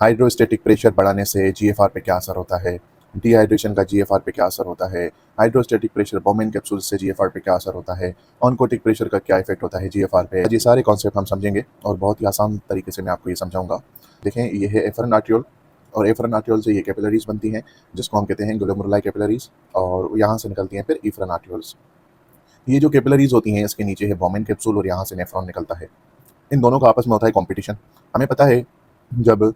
Hydrostatic pressure बढ़ाने से GFR पे क्या असर होता है, डिहाइड्रेशन का जीएफआर पे क्या असर होता है, हाइड्रोस्टैटिक प्रेशर बोमेन कैप्सूल से जीएफआर पे क्या असर होता है, ऑनकोटिक प्रेशर का क्या इफेक्ट होता है जीएफआर पे। ये सारे कॉन्सेप्ट हम समझेंगे और बहुत ही आसान तरीके से मैं आपको ये समझाऊंगा। देखें, ये है एफरन आर्ट्रियोल और एफरन आर्ट्रियोल से ये कैपिलरीज बनती हैं जिसको हम कहते हैं ग्लोमेरुलाई कैपिलरीज, और यहाँ से निकलती हैं फिर एफरन आर्ट्रियोल्स। ये जो कैपिलरीज होती हैं इसके नीचे है बोमेन कैप्सूल और यहाँ से नेफ्रॉन निकलता है। इन दोनों का आपस में होता है कॉम्पिटिशन। हमें पता है जब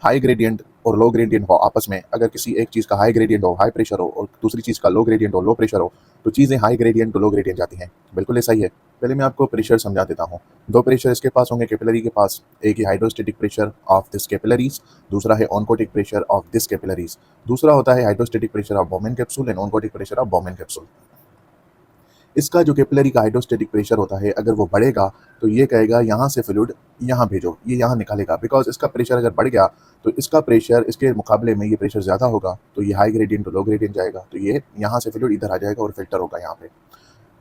हाई ग्रेडियंट और लो ग्रेडियंट हो आपस में, अगर किसी एक चीज़ का हाई ग्रेडियंट हो, हाई प्रेशर हो, और दूसरी चीज़ का लो ग्रेडियंट हो, लो प्रेशर हो, तो चीज़ें high gradient to low gradient जाती हैं। बिल्कुल ऐसा ही है। पहले मैं आपको प्रेशर समझा देता हूँ। दो प्रेशर इसके पास होंगे कैपिलरी के पास। एक है hydrostatic pressure of this capillaries, दूसरा है oncotic pressure of this capillaries. दूसरा होता है hydrostatic pressure of Bowman capsule and oncotic pressure of Bowman capsule. इसका जो कैपिलरी का हाइड्रोस्टैटिक प्रेशर होता है, अगर वो बढ़ेगा तो ये कहेगा यहाँ से फ्लूइड यहाँ भेजो, ये यहाँ निकालेगा। बिकॉज इसका प्रेशर अगर बढ़ गया तो इसका प्रेशर इसके मुकाबले में ये प्रेशर ज़्यादा होगा, तो ये high gradient to low gradient जाएगा, तो ये यहाँ से फ्लूइड इधर आ जाएगा और फिल्टर होगा यहाँ पे।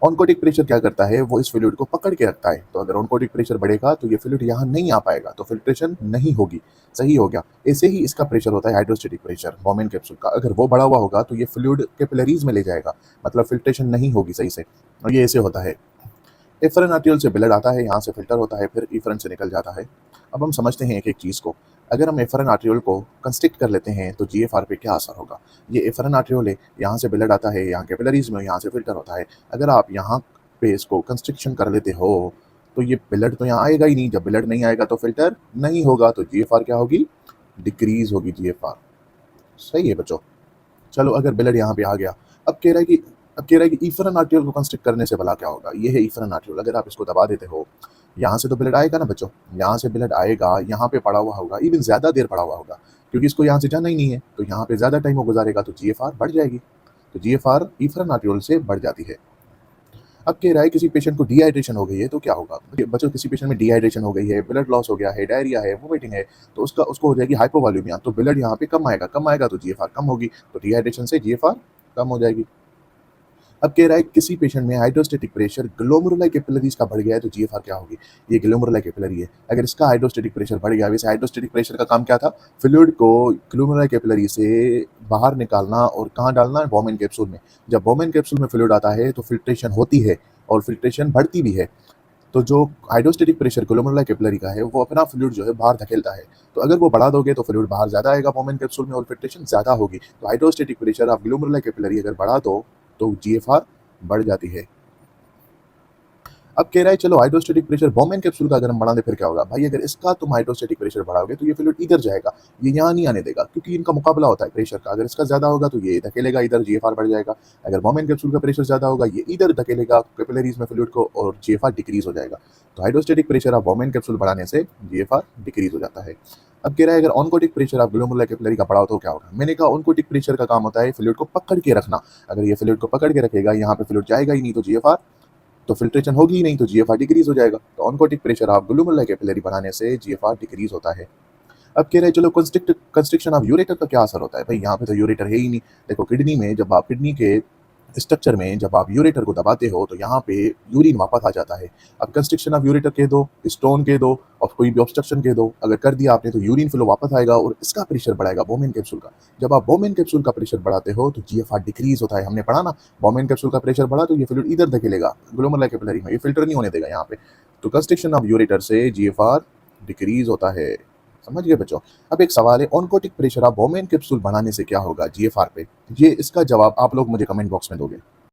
ऑनकोटिक प्रेशर क्या करता है, वो इस फ्लूइड को पकड़ के रखता है। तो अगर ऑनकोटिक प्रेशर बढ़ेगा तो ये फ्लूइड यहाँ नहीं आ पाएगा, तो फिल्ट्रेशन नहीं होगी। सही हो गया। ऐसे ही इसका प्रेशर होता है हाइड्रोस्टैटिक प्रेशर बोमेन कैप्सूल का। अगर वो बढ़ा हुआ होगा तो ये फ्लूइड कैपिलरीज में ले जाएगा, मतलब फिल्ट्रेशन नहीं होगी सही से। और ये ऐसे होता है। एफरन आर्ट्रियोल से ब्लड आता है, यहाँ से फिल्टर होता है, फिर एफरन से निकल जाता है। अब हम समझते हैं एक एक चीज़ को। अगर हम एफरन आर्ट्रियोल को कंस्ट्रिक्ट कर लेते हैं तो जीएफआर पे क्या असर होगा। ये एफरन आर्ट्रियोल है, यहाँ से ब्लड आता है, यहाँ कैपिलरीज में, यहाँ से फिल्टर होता है। अगर आप यहाँ पे इसको कंस्ट्रिक्शन कर लेते हो तो ये ब्लड तो यहाँ आएगा ही नहीं। जब ब्लड नहीं आएगा तो फिल्टर नहीं होगा, तो जीएफआर क्या होगी, डिक्रीज होगी जीएफआर। सही है बच्चों। चलो, अगर ब्लड यहाँ पे आ गया, अब कह रहा है कि अब कह रहा है कि ईफरन आर्ट्रियोल को कंस्ट्रिक्ट करने से भला क्या होगा। ये है ईफरन आर्ट्रियोल। अगर आप इसको दबा देते हो, यहाँ से तो ब्लड आएगा ना बच्चों, यहाँ से ब्लड आएगा, यहाँ पे पड़ा हुआ होगा, इवन ज़्यादा देर पड़ा हुआ होगा, क्योंकि इसको यहाँ से जाना ही नहीं है, तो यहाँ पे ज़्यादा टाइम वो गुजारेगा, तो जीएफआर बढ़ जाएगी। तो जीएफआर ईफरन आर्ट्रियोल से बढ़ जाती है। अब कह रहा है किसी पेशेंट को डिहाइड्रेशन हो गई है तो क्या होगा। बच्चों, किसी पेशेंट में डिहाइड्रेशन हो गई है, ब्लड लॉस हो गया है, डायरिया है, वोमिटिंग है, तो उसको हो जाएगी हाइपोवॉल्यूमिया। तो ब्लड यहाँ पे कम आएगा तो जीएफआर कम होगी, तो डिहाइड्रेशन से जीएफआर कम हो जाएगी। अब कह रहा है किसी पेशेंट में हाइड्रोस्टैटिक प्रेशर ग्लोमेरुलाई कैपिलरीज का बढ़ गया है तो जीएफआर क्या होगी। ये ग्लोमेरुलाई कैपिलरी है, अगर इसका हाइड्रोस्टैटिक प्रेशर बढ़ गया। वैसे हाइड्रोस्टैटिक प्रेशर का काम क्या था, फ्लूइड को ग्लोमेरुलाई कैपिलरी से बाहर निकालना और कहाँ डालना, बोमेन कैप्सूल में। जब बोमेन कैप्सूल में फ्लूइड आता है तो फिल्ट्रेशन होती है और फिल्ट्रेशन बढ़ती भी है। तो जो हाइड्रोस्टैटिक प्रेशर ग्लोमेरुलाई कैपिलरी का है वो अपना फ्लूइड जो है बाहर धकेलता है। तो अगर वो बढ़ा दोगे तो फ्लूइड बाहर ज़्यादा आएगा बोमेन कैप्सूल में और फिल्ट्रेशन ज़्यादा होगी। तो hydrostatic pressure of glomeruli capillary अगर बढ़ा दो तो जीएफआर बढ़ जाती है। अब कह रहा है चलो हाइड्रोस्टैटिक प्रेशर बोमेन कैप्सूल का अगर हम बढ़ा दें फिर क्या होगा। भाई, अगर इसका तुम हाइड्रोस्टैटिक प्रेशर बढ़ाओगे तो ये फ्लूइड इधर जाएगा, ये यहाँ नहीं आने देगा, क्योंकि इनका मुकाबला होता है प्रेशर का। अगर इसका ज़्यादा होगा तो ये धकेलेगा इधर, जीएफआर बढ़ जाएगा। अगर बोमेन कैप्सूल का प्रेशर ज़्यादा होगा, ये इधर धकेलेगा कैपिलरीज में फ्लूइड को और जीएफआर डिक्रीज हो जाएगा। तो hydrostatic pressure of Bowman capsule बढ़ाने से जीएफआर डिक्रीज हो जाता है। अब कह रहा है अगर oncotic pressure of glomeruli capillary का बढ़ाओ तो क्या होगा। मैंने कहा ऑनकोटिक प्रेशर का काम होता है फ्लूइड को पकड़ के रखना। अगर ये फ्लूइड को पकड़ के रखेगा, यहाँ पे फ्लूइड जाएगा ही नहीं, तो जीएफआर तो फिल्ट्रेशन होगी ही नहीं, तो जीएफआर डिक्रीज हो जाएगा। तो oncotic pressure of glomeruli capillary बढ़ाने से जीएफआर डिक्रीज होता है। अब कह रहे हैं चलो कंस्ट्रिक्शन ऑफ यूरेटर का क्या असर होता है। भाई, यहाँ पे तो यूरेटर है ही नहीं। देखो, किडनी में जब आप किडनी के स्ट्रक्चर में जब आप यूरेटर को दबाते हो तो यहाँ पे यूरिन वापस आ जाता है। अब कंस्ट्रिक्शन ऑफ यूरेटर कह दो, स्टोन कह दो, और कोई भी ऑब्स्ट्रक्शन कह दो, अगर कर दिया आपने तो यूरिन फ्लो वापस आएगा और इसका प्रेशर बढ़ाएगा बोमेन कैप्सूल का। जब आप बोमेन कैप्सूल का प्रेशर बढ़ाते हो तो जीएफआर डिक्रीज होता है। हमने पढ़ा ना, बोमेन कैप्सूल का प्रेशर बढ़ा तो ये फ्लूइड इधर धकेलेगा ग्लोमेरुलाई कैपिलरी में, ये फिल्टर नहीं होने देगा यहाँ पे। तो कंस्ट्रिक्शन ऑफ यूरेटर से जीएफआर डिक्रीज होता है। समझ गए बच्चों। अब एक सवाल है, oncotic pressure of Bowman capsule बढ़ाने से क्या होगा जीएफआर पे। ये इसका जवाब आप लोग मुझे कमेंट बॉक्स में दोगे।